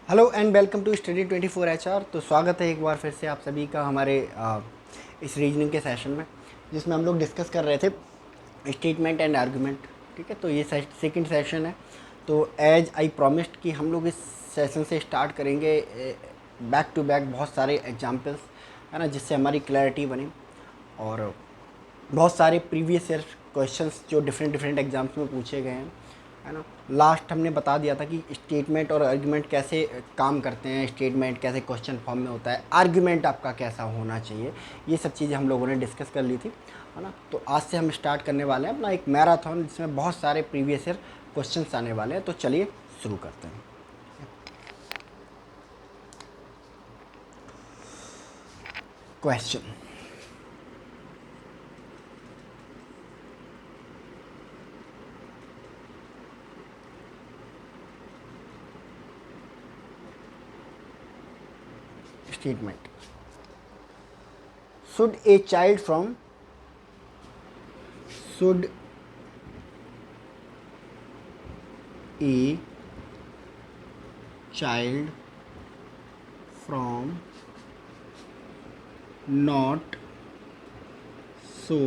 Hello and welcome to study 24 HR। तो स्वागत है एक बार फिर से आप सभी का हमारे इस रीजनिंग के सेशन में, जिसमें हम लोग डिस्कस कर रहे थे स्टेटमेंट एंड आर्गुमेंट। ठीक है, तो ये सेकंड सेशन है। तो एज आई प्रॉमिस्ड कि हम लोग इस सेशन से स्टार्ट करेंगे बैक टू बैक बहुत सारे एग्जांपल्स, है ना, जिससे हमारी क्लैरिटी बने। और बहुत सारे प्रीवियस ईयर क्वेश्चंस जो डिफरेंट डिफरेंट एग्जाम्स में पूछे गए हैं, है ना। लास्ट हमने बता दिया था कि स्टेटमेंट और आर्ग्यूमेंट कैसे काम करते हैं, स्टेटमेंट कैसे क्वेश्चन फॉर्म में होता है, आर्ग्यूमेंट आपका कैसा होना चाहिए, ये सब चीज़ें हम लोगों ने डिस्कस कर ली थी, है ना। तो आज से हम स्टार्ट करने वाले हैं अपना एक मैराथन, जिसमें बहुत सारे प्रीवियस ईयर क्वेश्चंस आने वाले हैं। तो चलिए शुरू करते हैं। Question, statement, should a child from should a child from not so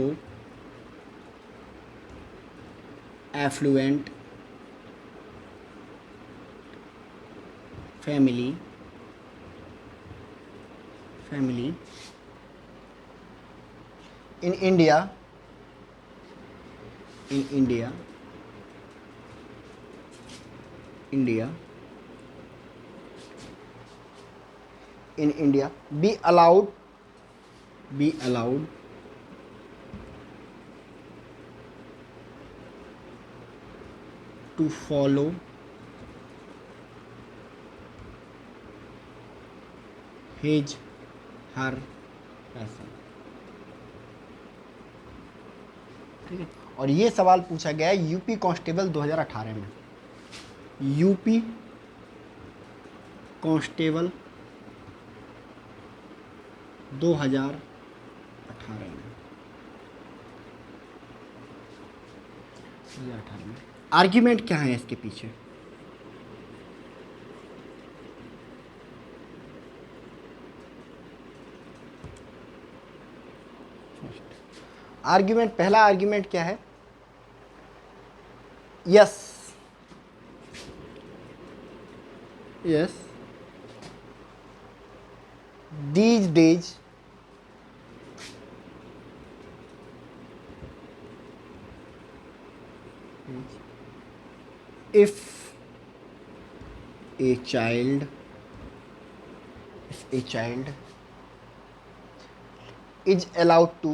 affluent family in India be allowed to follow his her पैसा। ठीक है, और ये सवाल पूछा गया है यूपी कांस्टेबल 2018 में। यूपी कांस्टेबल 2018 में आर्ग्यूमेंट क्या है इसके पीछे? आर्ग्यूमेंट, पहला आर्ग्यूमेंट क्या है? Yes these days if a child is allowed to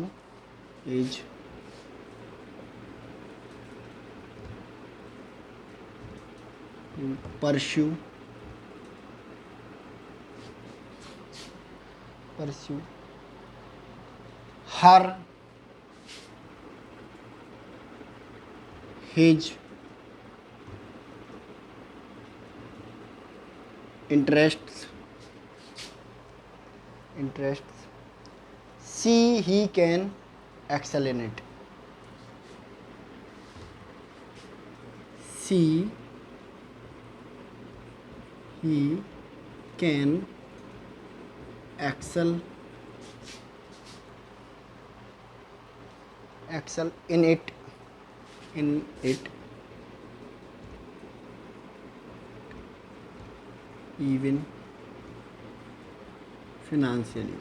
pursue her his interests he can excel in it। he can excel in it even financially।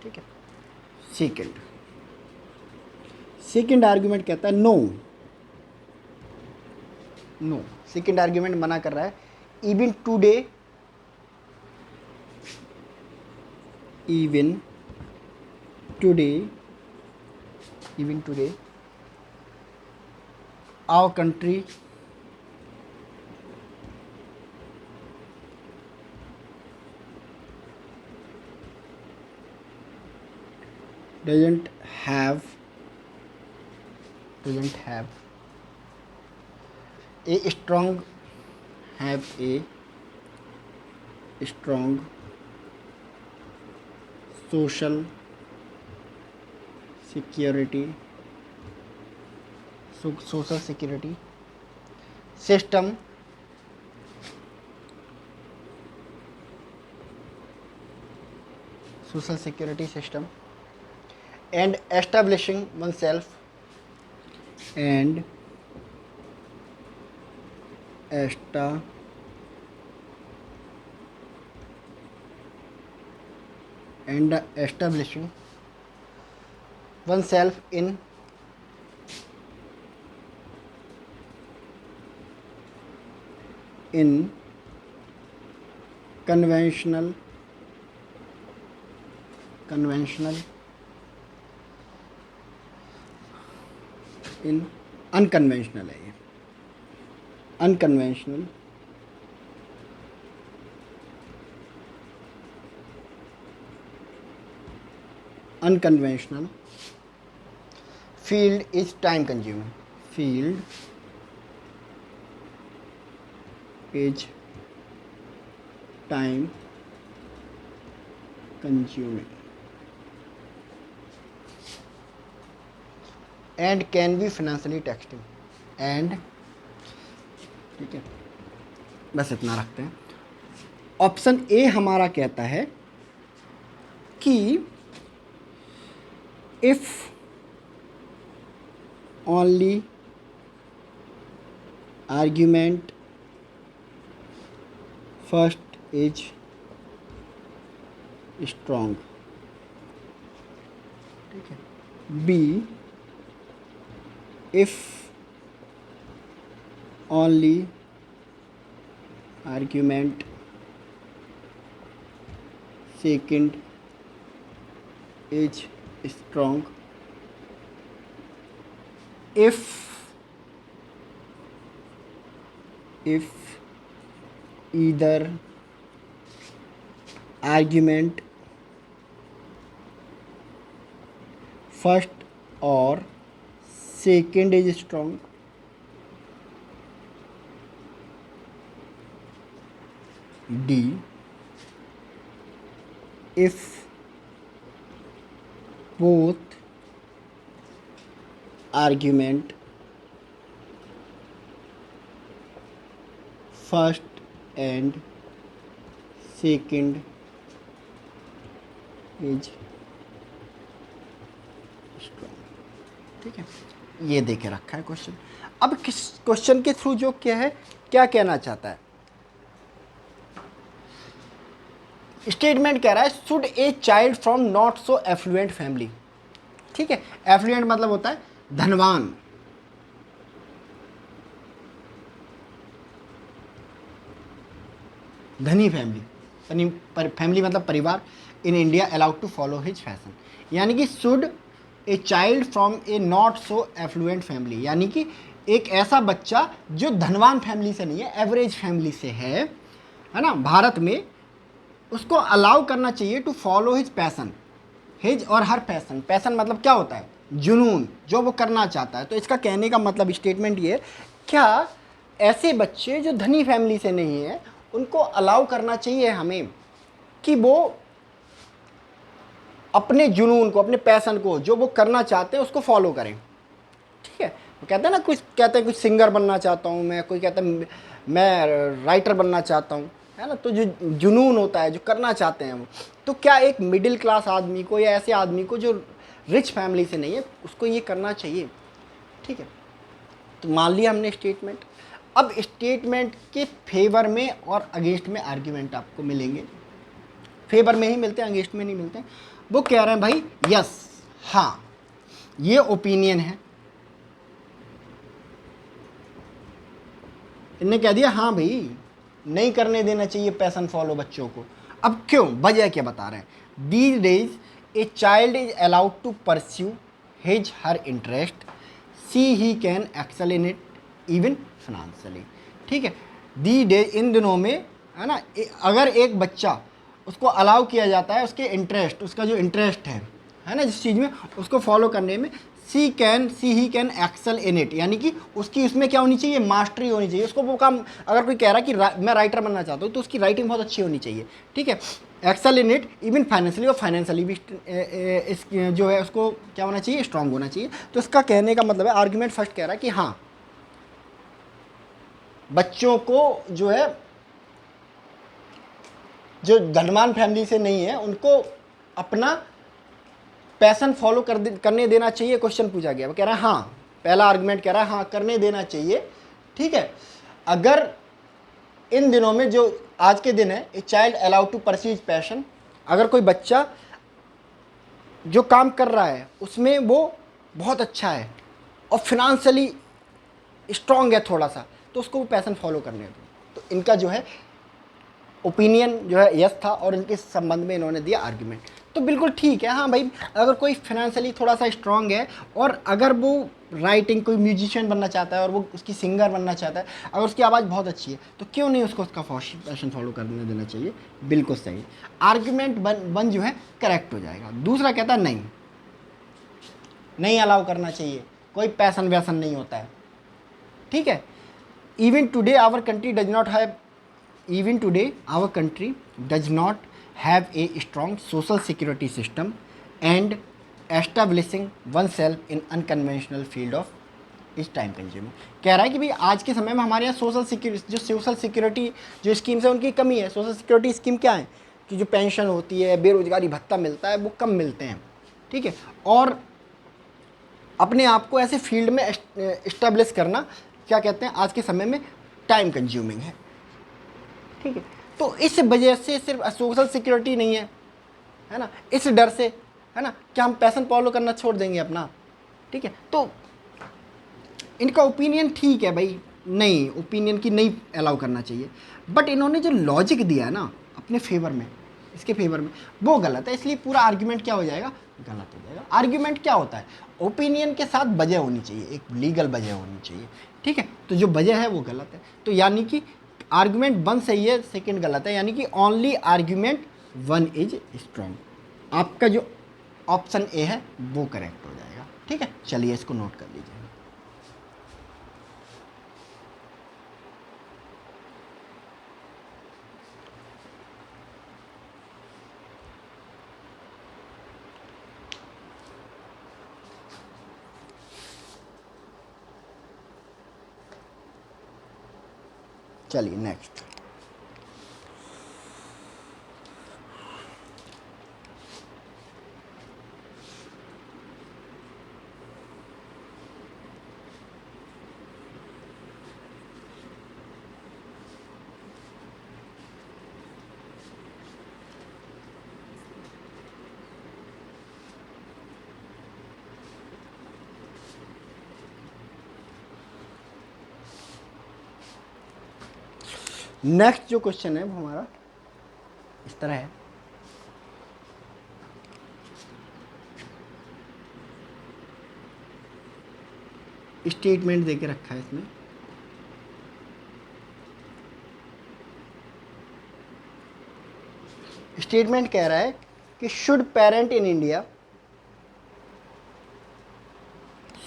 ठीक है। सेकेंड आर्ग्यूमेंट कहता है नो। सेकेंड आर्ग्यूमेंट मना कर रहा है। Even today our country doesn't have a strong social security system social security system and establishing oneself and establishing oneself in conventional in unconventional है ये unconventional field is time consuming and can be financially taxing and ठीक है बस इतना रखते हैं। Option A हमारा कहता है कि if only argument first is strong, ठीक है। B if only argument second is strong, if either argument first or second is strong, D if both argument first and second is strong, ठीक है। ये देके रखा है क्वेश्चन। अब किस क्वेश्चन के थ्रू जो क्या है, क्या कहना चाहता है, स्टेटमेंट कह रहा है should a child from not so affluent family, ठीक है। एफ्लुएंट मतलब होता है धनवान, धनी फैमिली, फैमिली मतलब परिवार, in India allowed to follow his fashion, यानी कि should a child from a not so affluent family, यानी कि एक ऐसा बच्चा जो धनवान फैमिली से नहीं है, एवरेज फैमिली से है ना, भारत में, उसको अलाउ करना चाहिए to follow his passion, his और हर पैसन, पैसन मतलब क्या होता है, जुनून, जो वो करना चाहता है। तो इसका कहने का मतलब स्टेटमेंट ये, क्या ऐसे बच्चे जो धनी फैमिली से नहीं है उनको अलाउ करना चाहिए हमें कि वो अपने जुनून को, अपने पैसन को, जो वो करना चाहते हैं उसको फॉलो करें, ठीक है। वो कहते हैं ना, कुछ कहते हैं कुछ सिंगर बनना चाहता हूँ मैं, कोई कहता है मैं राइटर बनना चाहता हूँ, है ना। तो जो जुनून होता है, जो करना चाहते हैं वो, तो क्या एक मिडिल क्लास आदमी को या ऐसे आदमी को जो रिच फैमिली से नहीं है उसको ये करना चाहिए, ठीक है। तो मान लिया हमने स्टेटमेंट। अब स्टेटमेंट के फेवर में और अगेंस्ट में आर्ग्यूमेंट आपको मिलेंगे, फेवर में ही मिलते हैं, अगेंस्ट में नहीं मिलते हैं। वो कह रहे हैं भाई यस, हाँ ये ओपिनियन है, इन्हें कह दिया हाँ भाई नहीं करने देना चाहिए पैसन फॉलो बच्चों को। अब क्यों, वजह क्या बता रहे हैं, these days a child is allowed to pursue his her interest, so he can excel in it even financially, ठीक है। दी डेज, इन दिनों में, है ना, अगर एक बच्चा उसको अलाउ किया जाता है, उसके इंटरेस्ट, उसका जो इंटरेस्ट है ना जिस चीज़ में, उसको फॉलो करने में, see he can excel in it, यानी कि उसकी उसमें क्या होनी चाहिए, मास्टरी होनी चाहिए। उसको वो काम, अगर कोई कह रहा है कि मैं राइटर बनना चाहता हूँ तो उसकी राइटिंग बहुत अच्छी होनी चाहिए, ठीक है। Excel in it even financially, और फाइनेंशियली भी इस जो है उसको क्या होना चाहिए, स्ट्रांग होना चाहिए। तो इसका कहने का मतलब है, आर्ग्यूमेंट फर्स्ट कह रहा है कि हाँ बच्चों को जो है, जो धनवान फैमिली से नहीं है, उनको अपना पैशन फॉलो करने देना चाहिए, क्वेश्चन पूछा गया। वो कह रहा है हाँ, पहला आर्गुमेंट कह रहा है हाँ करने देना चाहिए, ठीक है। अगर इन दिनों में, जो आज के दिन है, a child allowed to perceive passion, अगर कोई बच्चा जो काम कर रहा है उसमें वो बहुत अच्छा है और फिनेंशियली स्ट्रांग है थोड़ा सा, तो उसको वो पैशन फॉलो करने दो। तो इनका जो है ओपिनियन जो है यस था, और इनके संबंध में इन्होंने दिया आर्ग्यूमेंट। तो बिल्कुल ठीक है, हाँ भाई, अगर कोई फाइनेंशियली थोड़ा सा स्ट्रांग है और अगर वो राइटिंग, कोई म्यूजिशियन बनना चाहता है और वो उसकी सिंगर बनना चाहता है, अगर उसकी आवाज़ बहुत अच्छी है, तो क्यों नहीं उसको उसका पैशन फॉलो करने देना चाहिए। बिल्कुल सही, आर्ग्यूमेंट वन जो है करेक्ट हो जाएगा। दूसरा कहता है नहीं, नहीं अलाउ करना चाहिए, कोई पैशन वैसन नहीं होता है, ठीक है। Even today our country does not have even today our country does not have a strong social security system and establishing oneself in unconventional field of is time consuming। कह रहा है कि भाई आज के समय में हमारे यहाँ सोशल सिक्योरिटी जो स्कीम्स है उनकी कमी है। सोशल सिक्योरिटी स्कीम क्या है कि जो पेंशन होती है, बेरोजगारी भत्ता मिलता है, वो कम मिलते हैं, ठीक है। और अपने आप को ऐसे फील्ड में इस्टेब्लिश करना, क्या कहते हैं, आज के समय में टाइम कंज्यूमिंग है, ठीक है। तो इस वजह से सिर्फ सोशल सिक्योरिटी नहीं है ना, इस डर से, है ना, कि हम पैशन फॉलो करना छोड़ देंगे अपना, ठीक है। तो इनका ओपिनियन ठीक है भाई, नहीं, ओपिनियन की नहीं अलाउ करना चाहिए, बट इन्होंने जो लॉजिक दिया है ना अपने फेवर में, इसके फेवर में, वो गलत है। इसलिए पूरा आर्ग्यूमेंट क्या हो जाएगा, गलत हो जाएगा। आर्ग्यूमेंट क्या होता है, ओपिनियन के साथ वजह होनी चाहिए, एक लीगल वजह होनी चाहिए, ठीक है। तो जो वजह है वो गलत है, तो यानी कि आर्ग्यूमेंट वन सही है, सेकंड गलत है, यानी कि only argument one is strong. आपका जो ऑप्शन ए है वो करेक्ट हो जाएगा, ठीक है। चलिए इसको नोट कर लीजिए। चलिए नेक्स्ट। नेक्स्ट जो क्वेश्चन है वो हमारा इस तरह है, स्टेटमेंट देके रखा है इसमें। स्टेटमेंट कह रहा है कि should parent in India,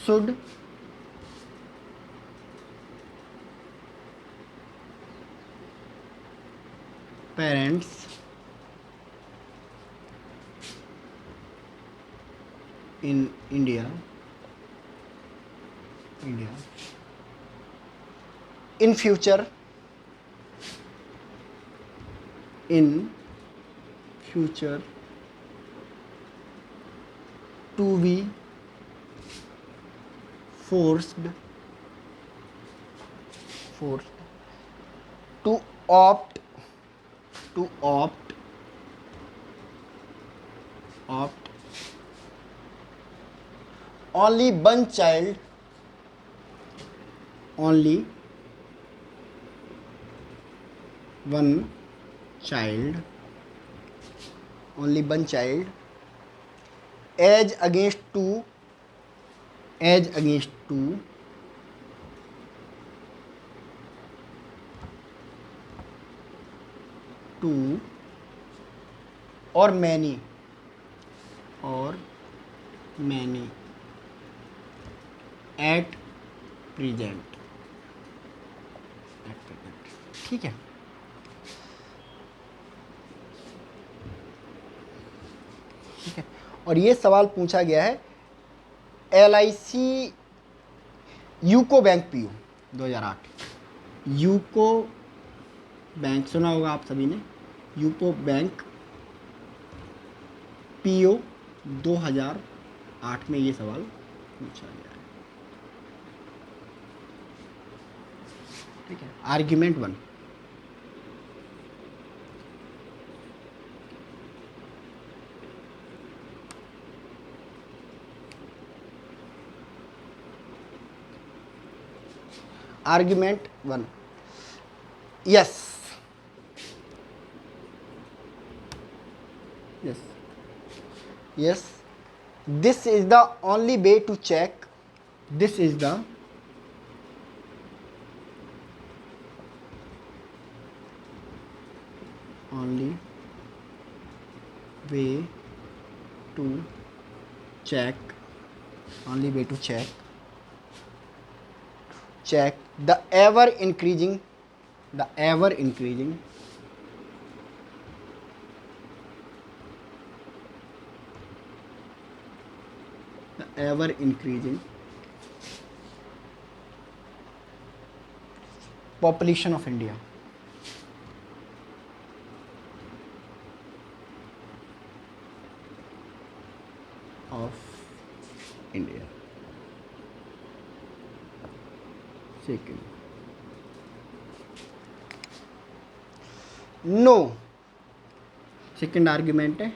should parents in India in future to be forced to opt only one child, only one child as against two or many at present, ठीक है। ठीक है, और ये सवाल पूछा गया है LIC UCO bank PU 2008, UCO bank सुना होगा आप सभी ने, यूको बैंक पीओ 2008 में ये सवाल पूछा गया है। ठीक है, argument 1, argument 1, yes, yes, yes, this is the only way to check, this is the only way to check, only way to check the ever increasing, the ever increasing population of India, second, no, second argument है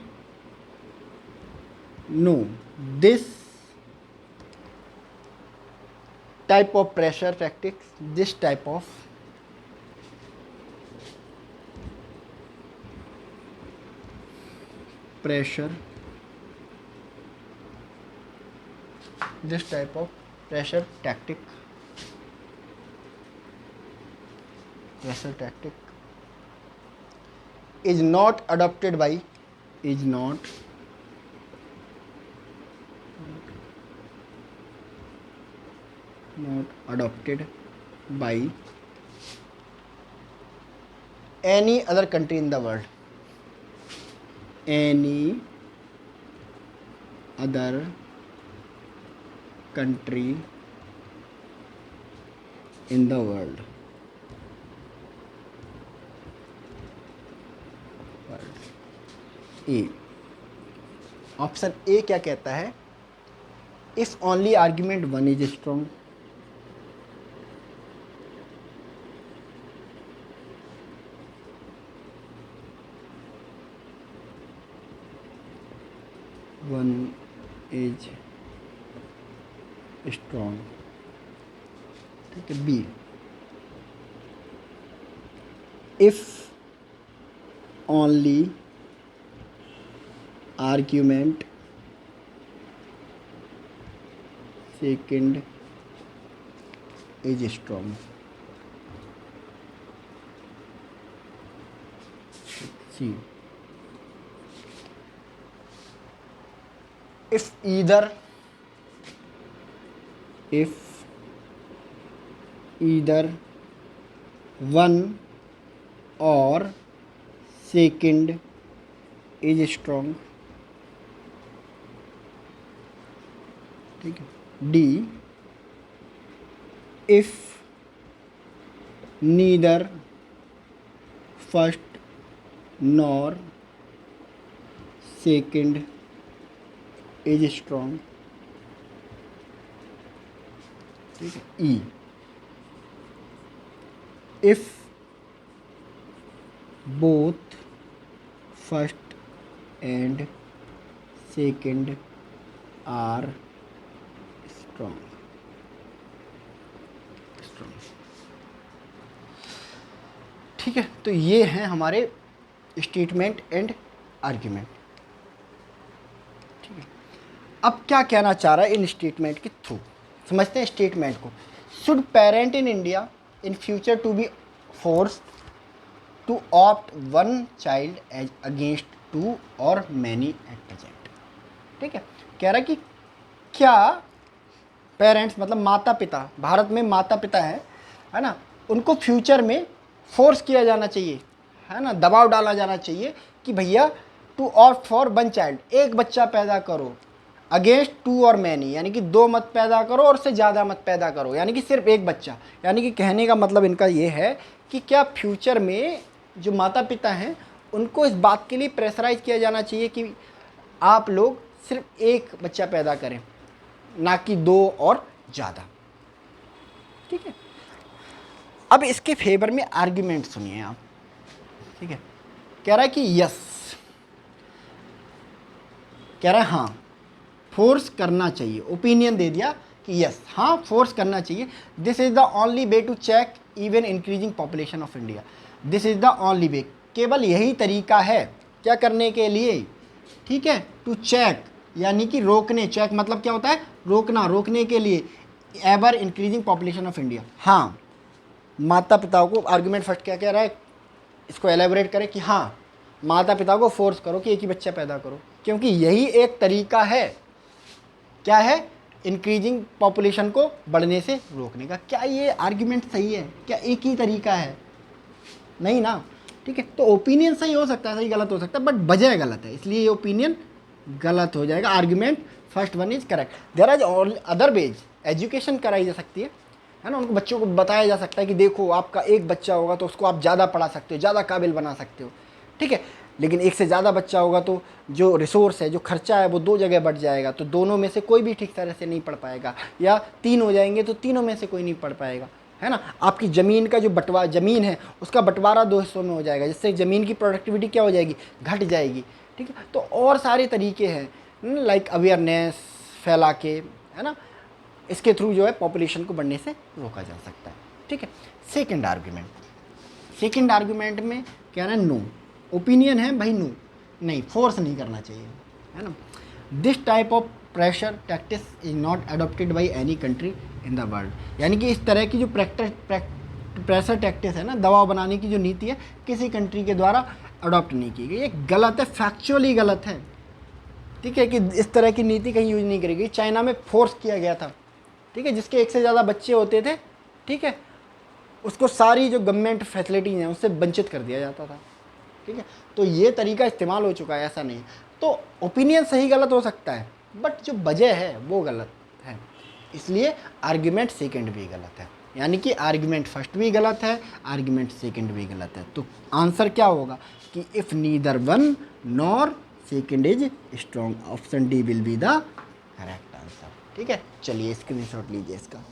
no, this type of pressure tactics, this type of pressure, this type of pressure tactic is not adopted by, is not adopted by any other country in the world, any other country in the world, A, option A क्या कहता है, if only argument 1 is strong, one is strong, ठीक है। B, if only argument second is strong, C, if either one or second is strong, ठीक है। D, if neither first nor second is strong, ठीक है। E, if both first and second are strong, ठीक है। तो ये हैं हमारे स्टेटमेंट एंड आर्ग्यूमेंट, ठीक है। अब क्या कहना चाह रहा है इन स्टेटमेंट के थ्रू, समझते हैं स्टेटमेंट को। Should parent in India in future to be forced to opt one child as against two और मैनी एट प्रेजेंट, ठीक है। कह रहा है कि क्या पेरेंट्स मतलब माता पिता, भारत में माता पिता है ना, उनको फ्यूचर में फोर्स किया जाना चाहिए, है ना, दबाव डाला जाना चाहिए कि भैया to opt for one child, एक बच्चा पैदा करो अगेंस्ट टू और मैनी, यानी कि दो मत पैदा करो और उससे ज़्यादा मत पैदा करो, यानी कि सिर्फ एक बच्चा। यानी कि कहने का मतलब इनका ये है कि क्या फ्यूचर में जो माता पिता हैं उनको इस बात के लिए प्रेशराइज किया जाना चाहिए कि आप लोग सिर्फ एक बच्चा पैदा करें, ना कि दो और ज़्यादा। ठीक है, अब इसके फेवर में आर्ग्यूमेंट सुनिए आप। ठीक है, कह रहा है कि यस, कह रहा है हाँ फोर्स करना चाहिए, ओपिनियन दे दिया कि यस हाँ फोर्स करना चाहिए। This is the only way to check even increasing population of India. This is the only way, केवल यही तरीका है क्या करने के लिए, ठीक है, टू चेक यानी कि रोकने, चेक मतलब क्या होता है, रोकना, रोकने के लिए ever increasing population of India. हाँ, माता पिताओं को, आर्गुमेंट फर्स्ट क्या कह रहा है, इसको एलेबोरेट करें कि हाँ माता पिता को फोर्स करो कि एक ही बच्चा पैदा करो, क्योंकि यही एक तरीका है, क्या है, इंक्रीजिंग पॉपुलेशन को बढ़ने से रोकने का। क्या ये आर्ग्यूमेंट सही है? क्या एक ही तरीका है? नहीं ना। ठीक है, तो ओपिनियन सही हो सकता है, सही गलत हो सकता है, बट वजह गलत है, इसलिए ये ओपिनियन गलत हो जाएगा। Argument first one is correct. There are other ways, education कराई जा सकती है ना, उनको बच्चों को बताया जा सकता है कि देखो आपका एक बच्चा होगा तो उसको आप ज़्यादा पढ़ा सकते हो, ज़्यादा काबिल बना सकते हो। ठीक है, लेकिन एक से ज़्यादा बच्चा होगा तो जो रिसोर्स है, जो खर्चा है, वो दो जगह बढ़ जाएगा, तो दोनों में से कोई भी ठीक तरह से नहीं पढ़ पाएगा, या तीन हो जाएंगे तो तीनों में से कोई नहीं पढ़ पाएगा, है ना। आपकी ज़मीन का जो ज़मीन है उसका बंटवारा दो हिस्सों में हो जाएगा, जिससे ज़मीन की प्रोडक्टिविटी क्या हो जाएगी, घट जाएगी। ठीक है, तो और सारे तरीके हैं, लाइक अवेयरनेस फैला के, है ना, इसके थ्रू जो है पॉपुलेशन को बढ़ने से रोका जा सकता है। ठीक है, सेकेंड आर्ग्यूमेंट, सेकेंड आर्ग्यूमेंट में क्या है, नो, ओपिनियन है भाई, नो, नहीं फोर्स नहीं करना चाहिए, है ना। This type of pressure tactics is not adopted by any country in the world. यानी कि इस तरह की जो प्रेशर टैक्टिस है ना, दबाव बनाने की जो नीति है, किसी कंट्री के द्वारा अडॉप्ट नहीं की गई। ये गलत है, फैक्चुअली गलत है। ठीक है, कि इस तरह की नीति कहीं यूज नहीं करी गई। चाइना में फोर्स किया गया था, ठीक है, जिसके एक से ज़्यादा बच्चे होते थे, ठीक है, उसको सारी जो गवर्नमेंट फैसिलिटीज़ हैं उससे वंचित कर दिया जाता था। ठीक है, तो ये तरीका इस्तेमाल हो चुका है, ऐसा नहीं है। तो ओपिनियन सही गलत हो सकता है, बट जो वजह है वो गलत है, इसलिए आर्ग्यूमेंट सेकंड भी गलत है। यानी कि आर्ग्यूमेंट फर्स्ट भी गलत है, आर्ग्यूमेंट सेकंड भी गलत है। तो आंसर क्या होगा कि if neither one nor second is strong, option D will be the correct answer. ठीक है, चलिए स्क्रीनशॉट लीजिए इसका।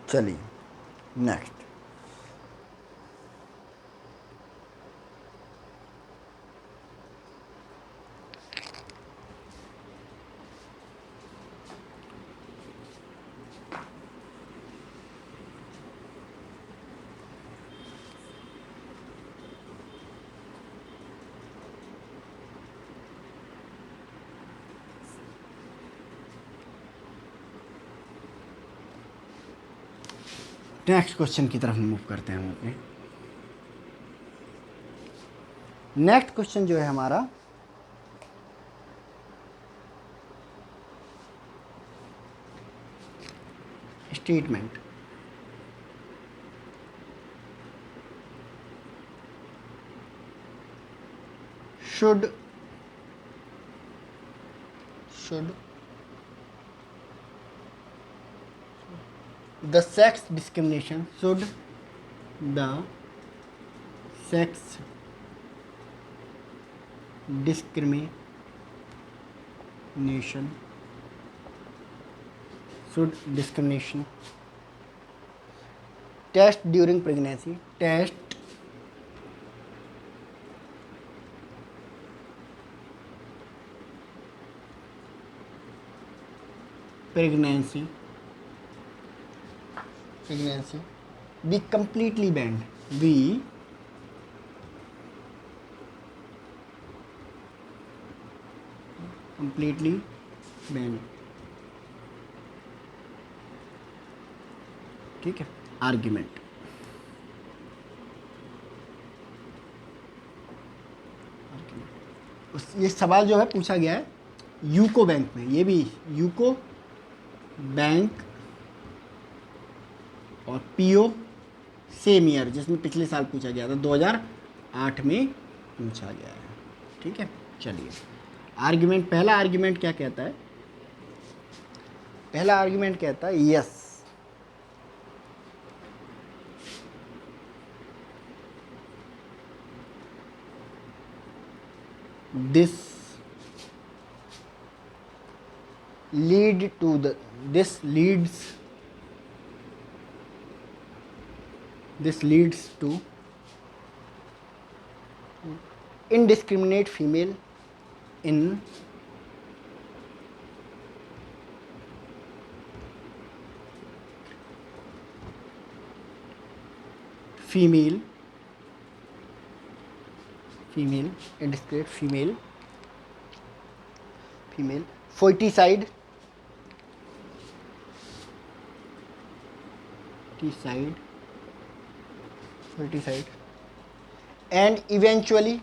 चलिए नेक्स्ट, नेक्स्ट क्वेश्चन की तरफ मूव करते हैं हम अपने। नेक्स्ट क्वेश्चन जो है हमारा, statement, should the sex discrimination, should the sex discrimination test during pregnancy, test pregnancy be completely banned, be completely band. ठीक है, आर्ग्यूमेंट। ये सवाल जो है पूछा गया है यूको बैंक में, ये भी यूको बैंक और पीओ सेम ईयर, जिसमें पिछले साल पूछा गया था, 2008 में पूछा गया है। ठीक है, चलिए आर्ग्यूमेंट, पहला आर्ग्यूमेंट क्या कहता है? पहला आर्ग्यूमेंट कहता है yes, this leads to indiscriminate female in indiscriminate female foeticide and eventually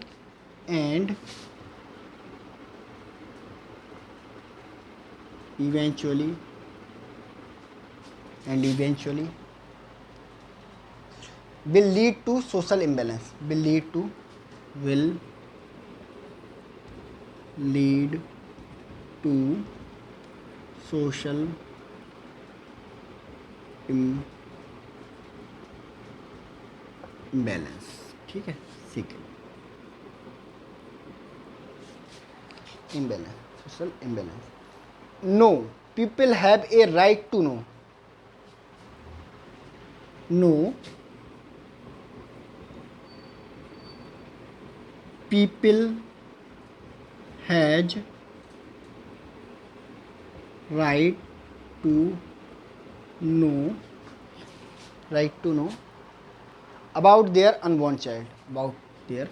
will lead to social imbalance, will lead to social imbalance। ठीक है, second imbalance, social imbalance। No, people have a right to know। No, people has right to know about their unborn child, about their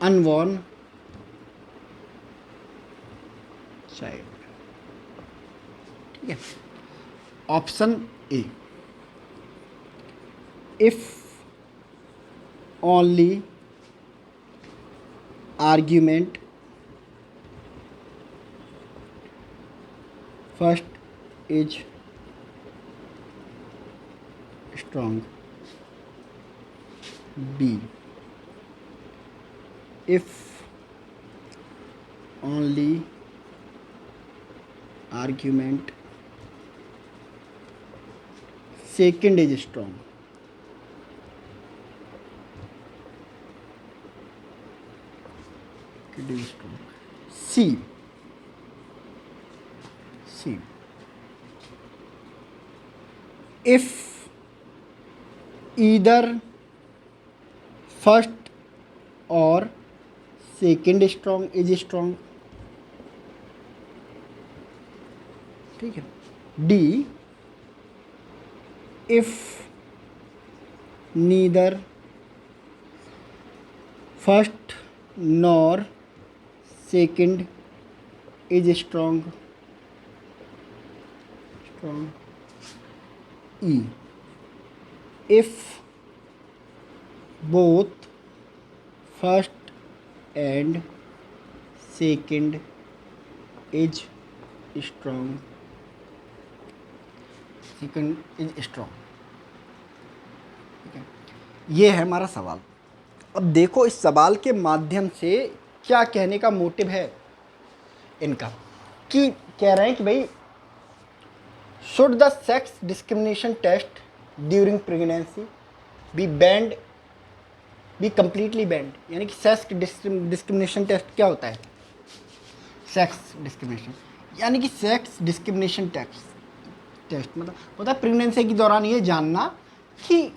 unborn child। ठीक है, option A, if only argument first is strong। B, if only argument second is strong। C, if either first or second strong is strong। ठीक है, D, if neither first nor second is strong। E, if both first and second is strong। ठीक है, ये है हमारा सवाल। अब देखो इस सवाल के माध्यम से क्या कहने का मोटिव है इनका, कि कह रहे हैं कि भाई should the sex discrimination test during pregnancy be completely banned. यानी कि सेक्स डिस्क्रिमिनेशन टेस्ट क्या होता है? सेक्स डिस्क्रिमिनेशन यानी कि सेक्स डिस्क्रिमिनेशन टेस्ट मतलब होता है प्रेगनेंसी के दौरान ये जानना कि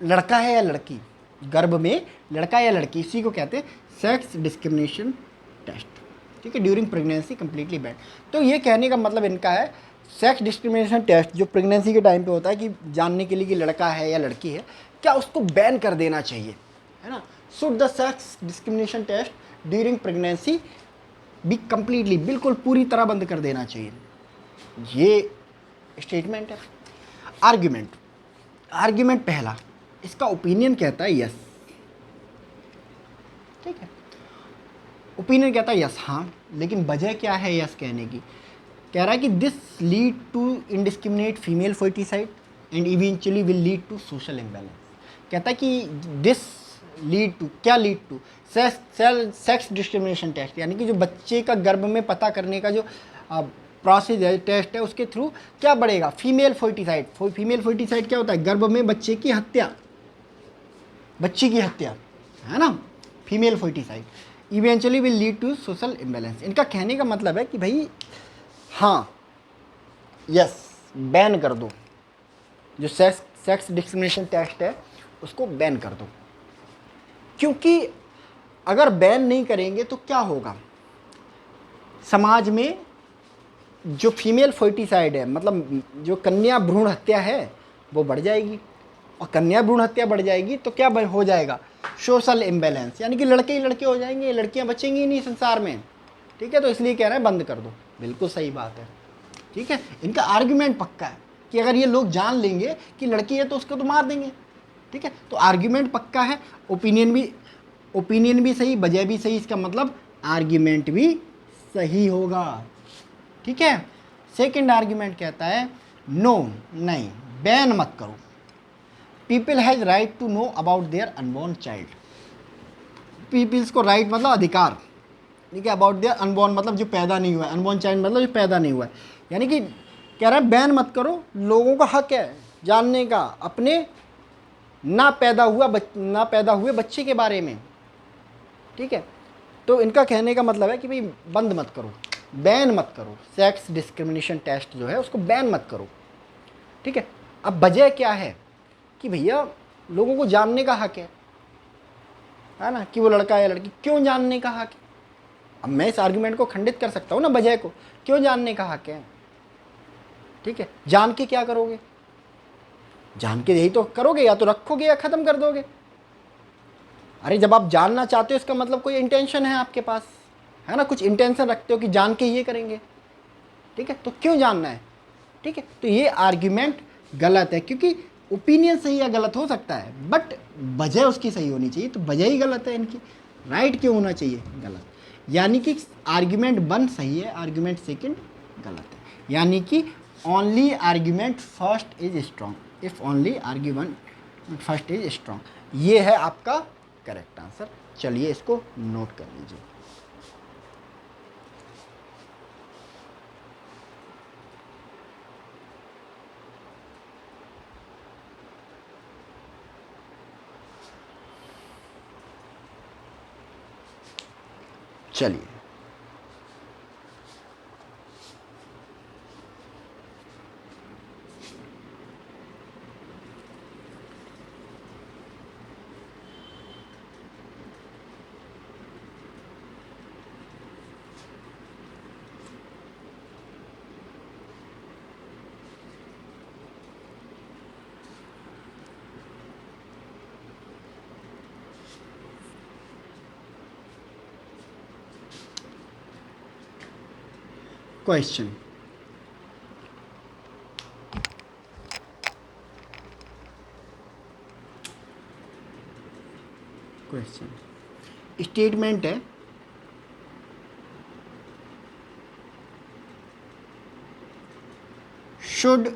लड़का है या लड़की, गर्भ में लड़का या लड़की, इसी को कहते हैं सेक्स डिस्क्रिमिनेशन टेस्ट। ठीक है, ड्यूरिंग प्रेगनेंसी कंप्लीटली बैंड। तो ये कहने का मतलब इनका है सेक्स डिस्क्रिमिनेशन टेस्ट जो प्रेगनेंसी के टाइम पे होता है कि जानने के लिए कि लड़का है या लड़की है, क्या उसको बैन कर देना चाहिए, है ना। Should the sex discrimination test during pregnancy भी कंप्लीटली, बिल्कुल पूरी तरह बंद कर देना चाहिए, ये स्टेटमेंट है। आर्ग्यूमेंट, आर्ग्यूमेंट पहला, इसका ओपिनियन कहता है यस, ठीक है, ओपिनियन कहता है यस, हाँ, लेकिन वजह क्या है यस कहने की, कह रहा है कि this lead to indiscriminate female foeticide and eventually will lead to social imbalance. कहता है कि दिस लीड टू, क्या lead to, sex discrimination test, यानी कि जो बच्चे का गर्भ में पता करने का जो प्रोसेस है, टेस्ट है, उसके थ्रू क्या बढ़ेगा, फीमेल फर्टिसाइड। फीमेल फर्टिसाइड क्या होता है, गर्भ में बच्चे की हत्या, बच्ची की हत्या, है ना, female foeticide, eventually will lead to social imbalance. इनका कहने का मतलब है कि भाई हाँ, यस, बैन कर दो, जो सेक्स डिस्क्रिमिनेशन टेस्ट है उसको बैन कर दो, क्योंकि अगर बैन नहीं करेंगे तो क्या होगा, समाज में जो फीमेल फर्टिसाइड है, मतलब जो कन्या भ्रूण हत्या है वो बढ़ जाएगी, और कन्या भ्रूण हत्या बढ़ जाएगी तो क्या हो जाएगा, सोशल इम्बैलेंस, यानी कि लड़के ही लड़के हो जाएंगे, लड़कियां बचेंगी ही नहीं संसार में, ठीक है। तो इसलिए कह रहे हैं बंद कर दो, बिल्कुल सही बात है, ठीक है। इनका आर्ग्यूमेंट पक्का है कि अगर ये लोग जान लेंगे कि लड़की है तो उसको तो मार देंगे, ठीक है। तो आर्ग्यूमेंट पक्का है, ओपिनियन भी सही, वजह भी सही, इसका मतलब आर्ग्यूमेंट भी सही होगा, ठीक है। सेकंड आर्ग्यूमेंट कहता है नो, नहीं, बैन मत करो, people has right to know about their unborn child. Peoples को राइट मतलब अधिकार, ठीक है, अबाउट देयर अनबॉर्न मतलब जो पैदा नहीं हुआ है, अनबॉर्न चाइल्ड मतलब जो पैदा नहीं हुआ है, यानी कि कह रहा है बैन मत करो, लोगों का हक है जानने का अपने ना पैदा हुए बच्चे के बारे में, ठीक है। तो इनका कहने का मतलब है कि भाई बंद मत करो, बैन मत करो, सेक्स डिस्क्रिमिनेशन टेस्ट जो है उसको बैन मत करो, ठीक है। अब वजह क्या है कि भैया लोगों को जानने का हक है ना, कि वो लड़का है या लड़की, क्यों जानने का हक है। अब मैं इस आर्गुमेंट को खंडित कर सकता हूँ ना, वजह को, क्यों जानने का हक है, ठीक है। जान के क्या करोगे, जान के यही तो करोगे, या तो रखोगे या ख़त्म कर दोगे। अरे जब आप जानना चाहते हो इसका मतलब कोई इंटेंशन है आपके पास, है ना, कुछ इंटेंशन रखते हो कि जान के ये करेंगे, ठीक है। तो क्यों जानना है, ठीक है। तो ये आर्ग्यूमेंट गलत है, क्योंकि ओपिनियन सही या गलत हो सकता है, बट वजह उसकी सही होनी चाहिए, तो वजह ही गलत है इनकी, राइट क्यों होना चाहिए, गलत। यानी कि आर्ग्यूमेंट वन सही है, आर्ग्यूमेंट सेकंड गलत है, यानी कि only argument first is strong, if only argument first is strong, ये है आपका करेक्ट आंसर। चलिए इसको नोट कर लीजिए। चलिए क्वेश्चन, स्टेटमेंट है शुड,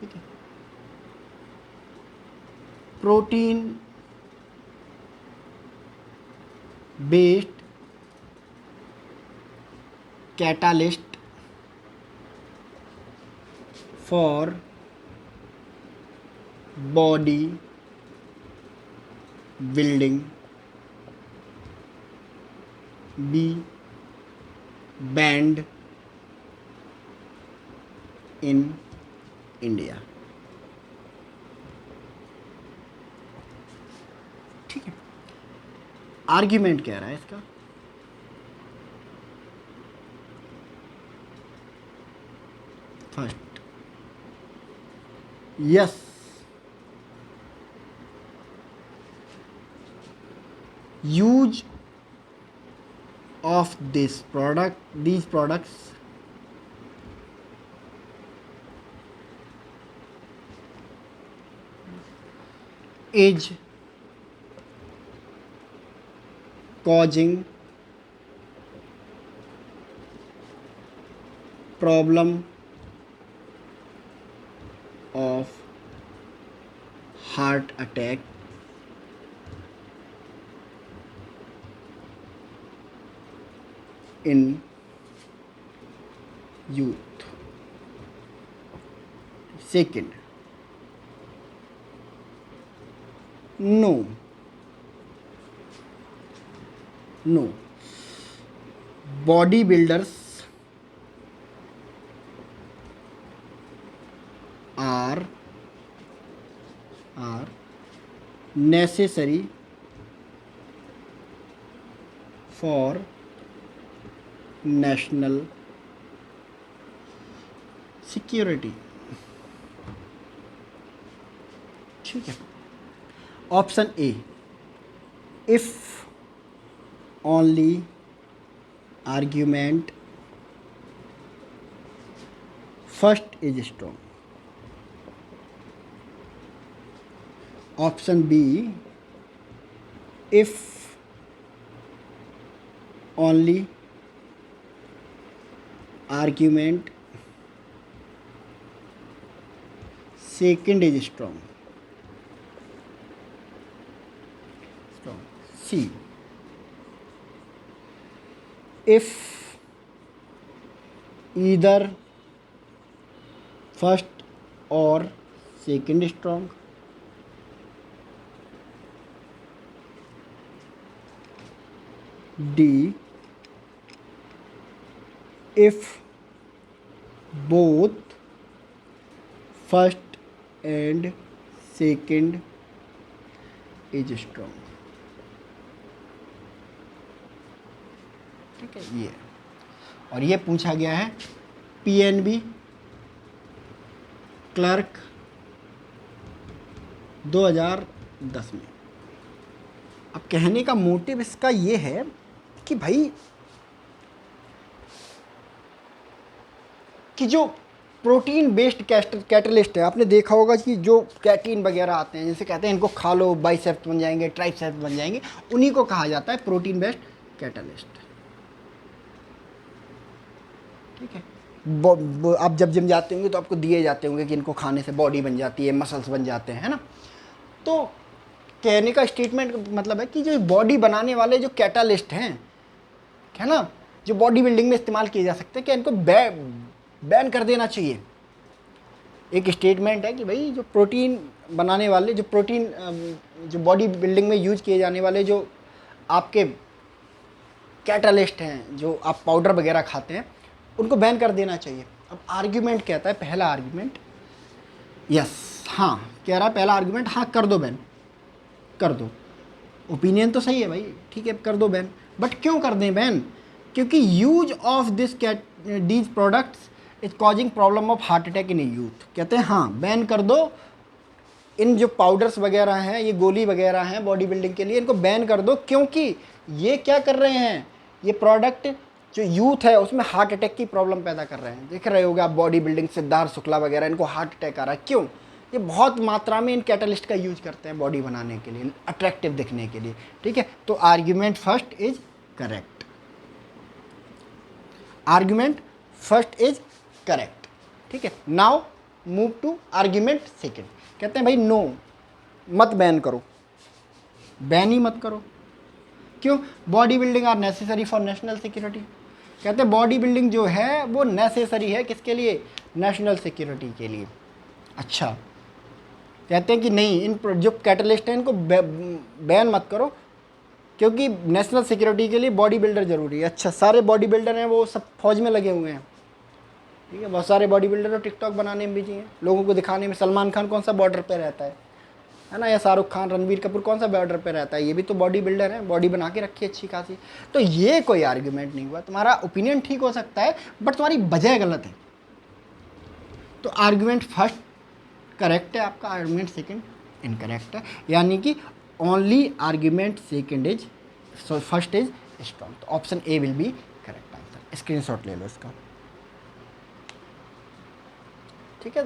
ठीक है, protein based catalyst for body building be banned in India, ठीक है। आर्ग्यूमेंट कह रहा है इसका Yes, use of these products is causing problem of heart attack in youth. Second, no, bodybuilders are necessary for national security. ठीक है, option A, if only argument first is strong. Option B, if only argument second is strong. C, if either first or second strong. D, if both first and second is strong. ठीक है, ये और ये पूछा गया है PNB clerk 2010 में। अब कहने का मोटिव इसका ये है कि भाई कि जो प्रोटीन बेस्ड कैटलिस्ट है, आपने देखा होगा कि जो कैटीन वगैरह आते हैं, जैसे कहते हैं इनको खा लो बाइसेप्स बन जाएंगे, ट्राइसेप्स बन जाएंगे, उन्हीं को कहा जाता है प्रोटीन बेस्ड कैटलिस्ट। ठीक है, आप जब जिम जाते होंगे तो आपको दिए जाते होंगे कि इनको खाने से बॉडी बन जाती है, मसल्स बन जाते हैं, है ना। तो कहने का स्टेटमेंट मतलब है कि जो बॉडी बनाने वाले जो कैटालिस्ट हैं, है ना, जो बॉडी बिल्डिंग में इस्तेमाल किए जा सकते हैं, क्या इनको बैन कर देना चाहिए। एक स्टेटमेंट है कि भाई जो प्रोटीन बनाने वाले जो बॉडी बिल्डिंग में यूज किए जाने वाले जो आपके कैटालिस्ट हैं, जो आप पाउडर वगैरह खाते हैं, उनको बैन कर देना चाहिए। अब आर्ग्यूमेंट कहता है, पहला आर्ग्यूमेंट यस, हाँ कह रहा है पहला आर्ग्यूमेंट, हाँ कर दो बैन, कर दो। ओपिनियन तो सही है भाई, ठीक है कर दो बैन, बट क्यों कर दें बैन? क्योंकि use of these products is causing problem of heart attack in youth. कहते हैं हाँ बैन कर दो, इन जो पाउडर्स वगैरह हैं, ये गोली वगैरह हैं बॉडी बिल्डिंग के लिए, इनको बैन कर दो, क्योंकि ये क्या कर रहे हैं, ये प्रोडक्ट जो यूथ है उसमें हार्ट अटैक की प्रॉब्लम पैदा कर रहे हैं। देख रहे होगे आप बॉडी बिल्डिंग, सिद्धार्थ शुक्ला वगैरह, इनको हार्ट अटैक आ रहा है। क्यों? ये बहुत मात्रा में इन कैटलिस्ट का यूज करते हैं बॉडी बनाने के लिए, अट्रैक्टिव दिखने के लिए। ठीक है, तो argument first is correct, argument first is correct. ठीक है, now move to argument second. कहते हैं भाई नो, मत बैन करो, बैन ही मत करो। क्यों? Body building are necessary for national security. कहते हैं बॉडी बिल्डिंग जो है वो नेसेसरी है, किसके लिए? नेशनल सिक्योरिटी के लिए। अच्छा, कहते हैं कि नहीं, इन जो कैटलिस्ट हैं इनको बैन मत करो, क्योंकि नेशनल सिक्योरिटी के लिए बॉडी बिल्डर ज़रूरी है। अच्छा, सारे बॉडी बिल्डर हैं वो सब फौज में लगे हुए हैं, ठीक है, बहुत सारे बॉडी बिल्डर टिकटॉक बनाने में बिजी हैं, लोगों को दिखाने में। सलमान खान कौन सा बॉर्डर पे रहता है ना, या शाहरुख खान, रणबीर कपूर कौन सा बॉर्डर पे रहता है, ये भी तो बॉडी बिल्डर है, बॉडी बना के रखी है अच्छी खासी। तो ये कोई आर्ग्यूमेंट नहीं हुआ। तुम्हारा ओपिनियन ठीक हो सकता है बट तुम्हारी वजह गलत है। तो आर्ग्यूमेंट फर्स्ट करेक्ट है आपका, आर्ग्यूमेंट सेकंड इनकरेक्ट है, यानी कि only argument second is first is strong. तो option A will be correct answer. Screenshot ले लो इसका। ठीक है,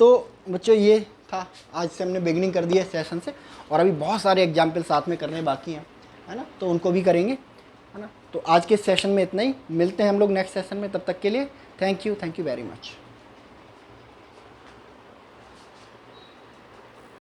तो बच्चों ये था, आज से हमने बिगिनिंग कर दी है सेशन से, और अभी बहुत सारे एग्जाम्पल साथ में करने बाकी हैं, है ना, तो उनको भी करेंगे, है ना। तो आज के सेशन में इतना ही, मिलते हैं हम लोग नेक्स्ट सेशन में, तब तक के लिए थैंक यू वेरी मच।